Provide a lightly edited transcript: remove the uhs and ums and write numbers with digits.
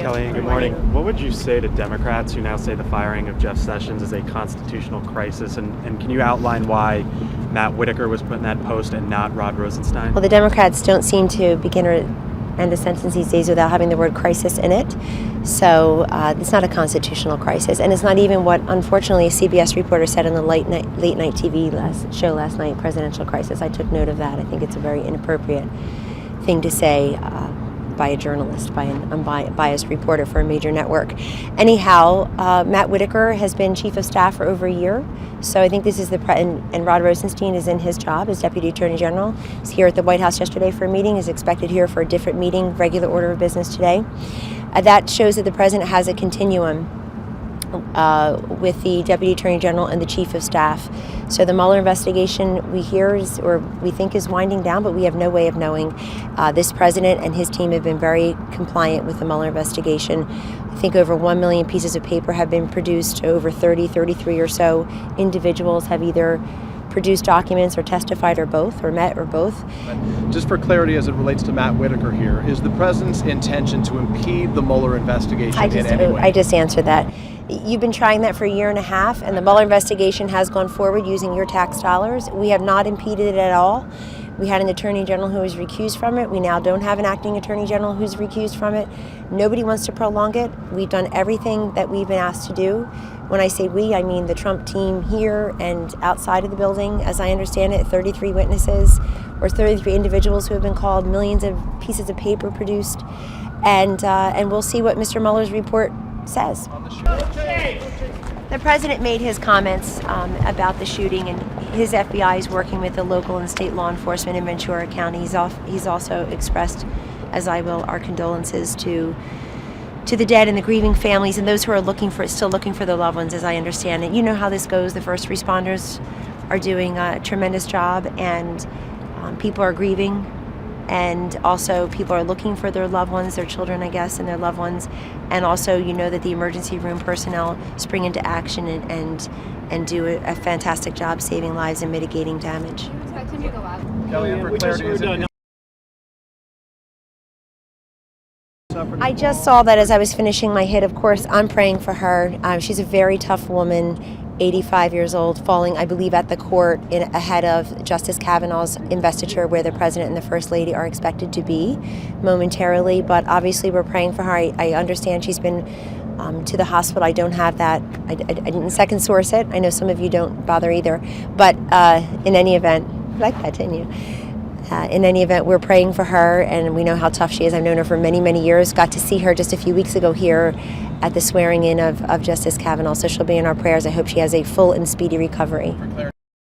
Kellyanne, good morning. What would you say to Democrats who now say the firing of Jeff Sessions is a constitutional crisis? And can you outline why Matt Whitaker was put in that post and not Rod Rosenstein? Well, the Democrats don't seem to begin or end a sentence these days without having the word crisis in it. So it's not a constitutional crisis. And it's not even what, unfortunately, a CBS reporter said on the late night TV show last night, presidential crisis. I took note of that. I think it's a very inappropriate thing to say by a journalist, by an unbiased reporter for a major network. Anyhow, Matt Whitaker has been chief of staff for over a year. So I think this is and Rod Rosenstein is in his job as Deputy Attorney General. He's here at the White House yesterday for a meeting, is expected here for a different meeting, regular order of business today. That shows that the president has a continuum with the Deputy Attorney General and the Chief of Staff. So the Mueller investigation we think is winding down, but we have no way of knowing. This president and his team have been very compliant with the Mueller investigation. I think over 1 million pieces of paper have been produced. Over 33 or so individuals have either produced documents or testified or both, or met or both. Just for clarity as it relates to Matt Whitaker here, is the president's intention to impede the Mueller investigation in any way? I just answered that. You've been trying that for a year and a half, and the Mueller investigation has gone forward using your tax dollars. We have not impeded it at all. We had an attorney general who was recused from it. We now don't have an acting attorney general who's recused from it. Nobody wants to prolong it. We've done everything that we've been asked to do. When I say we, I mean the Trump team here and outside of the building. As I understand it, 33 witnesses or 33 individuals who have been called, millions of pieces of paper produced, and we'll see what Mr. Mueller's report says. The president made his comments about the shooting, and his FBI is working with the local and state law enforcement in Ventura County. He's also expressed, as I will, our condolences to the dead and the grieving families and those who are still looking for their loved ones, as I understand it. You know how this goes. The first responders are doing a tremendous job, and people are grieving. And also people are looking for their loved ones, their children, I guess, and their loved ones. And also, you know that the emergency room personnel spring into action and do a fantastic job saving lives and mitigating damage. You expect him to go out? Kellyanne, for clarity, I just saw that as I was finishing my hit. Of course, I'm praying for her. She's a very tough woman, 85 years old, falling, I believe, at the court ahead of Justice Kavanaugh's investiture, where the president and the first lady are expected to be momentarily. But obviously, we're praying for her. I understand she's been to the hospital. I don't have that. I didn't second source it. I know some of you don't bother either. But in any event, I like that, didn't you? In any event, we're praying for her, and we know how tough she is. I've known her for many, many years. Got to see her just a few weeks ago here at the swearing in of Justice Kavanaugh, so she'll be in our prayers. I hope she has a full and speedy recovery.